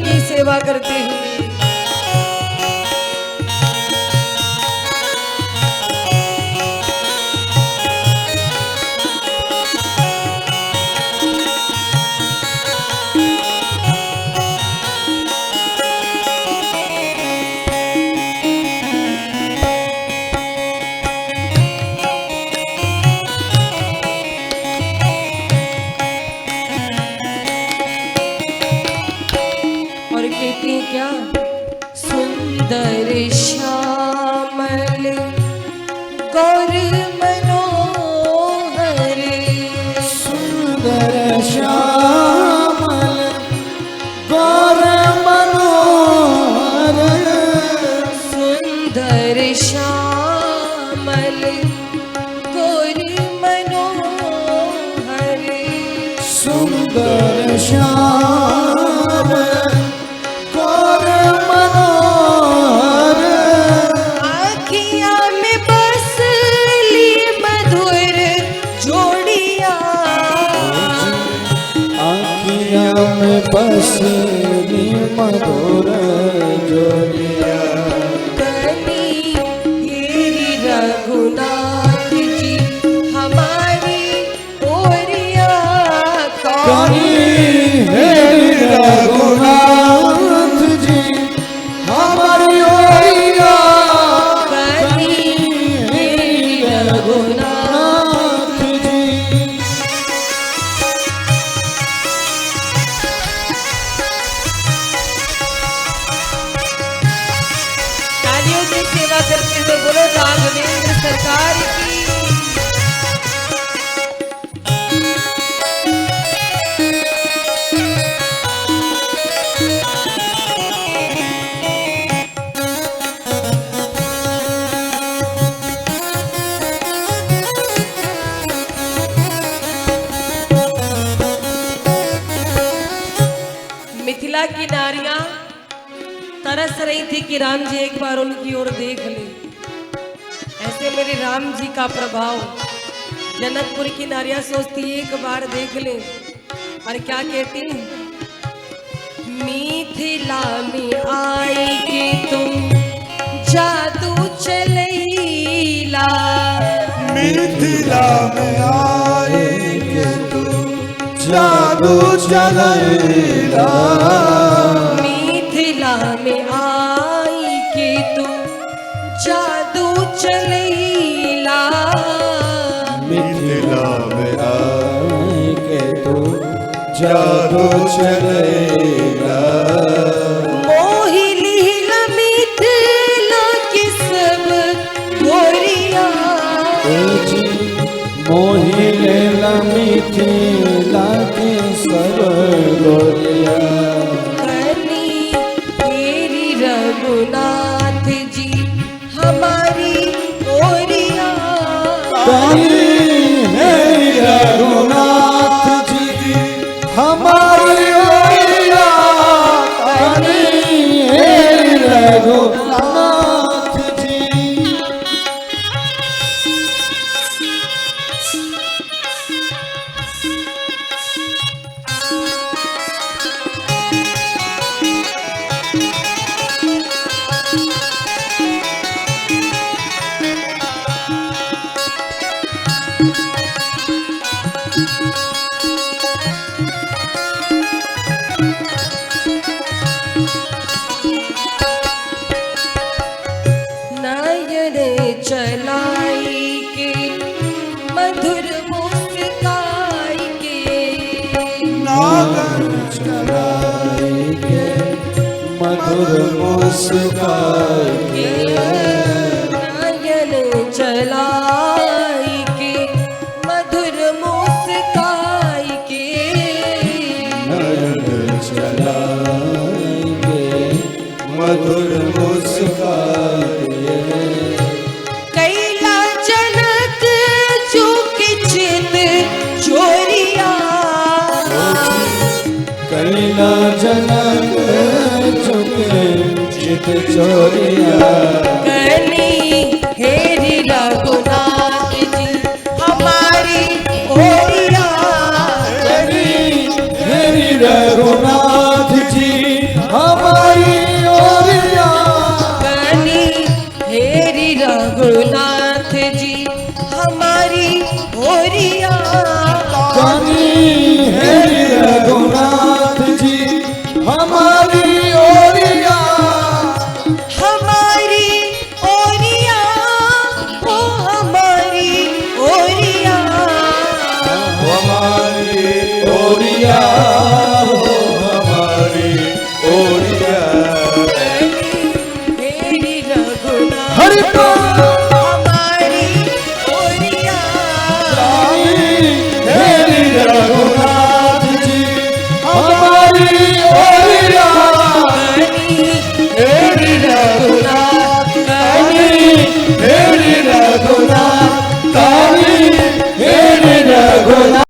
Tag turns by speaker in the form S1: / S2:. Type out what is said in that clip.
S1: की सेवा करते हुए क्या सुंदर श्यामल गौर मनोहर,
S2: सुंदर श्यामल गौर मनोहर,
S1: सुंदर श्यामल गौर मनोहर,
S2: सुंदर श्यामल बसनी मधुर जोड़िया,
S1: कनी हेरी रघुनाथ जी हमारी ओरिया,
S2: कनी हेरी रघुनाथ जी हमारी ओरिया,
S1: कनी हेरी रघुनाथ
S2: जी।
S1: सेवा करते हुए बोलो राघवेंद्र सरकार की। मिथिला की नारियां तरस रही थी कि राम जी एक बार उनकी ओर देख ले। ऐसे मेरे राम जी का प्रभाव, जनकपुर की नारियां सोचती एक बार देख ले, और क्या कहती, मिथिला में आएगी तुम जादू चलेला,
S2: मिथिला में आएगी तुम जादू चलेला,
S1: मिथिला में आई के तू जादू चलेला,
S2: मिथिला में आई के तू जादू चलेला,
S1: मोहि लीला मिथिला की सब गोरिया,
S2: मोहि लीला मिथिला की सब गोरिया,
S1: रघुनाथ जी हमारी ओरिया,
S2: कनी हेरी रघुनाथ जी हमारी ओरिया, कनी हेरी रघुनाथ जी।
S1: नयन चलाई के मधुर मुस्काई के,
S2: नागर चलाई के मधुर मुस्काई के,
S1: नयन चलाई के मधुर मुस्काई के,
S2: नयन चलाई के मधुर मुस्काई के,
S1: कैला जनक चूक चित चोरिया,
S2: कैला जनक चुके चित चोरिया,
S1: कनी हेरी रघुनाथ जी हमारी ओरिया,
S2: कनी हेरी रघुनाथ जी
S1: हमारी ओरिया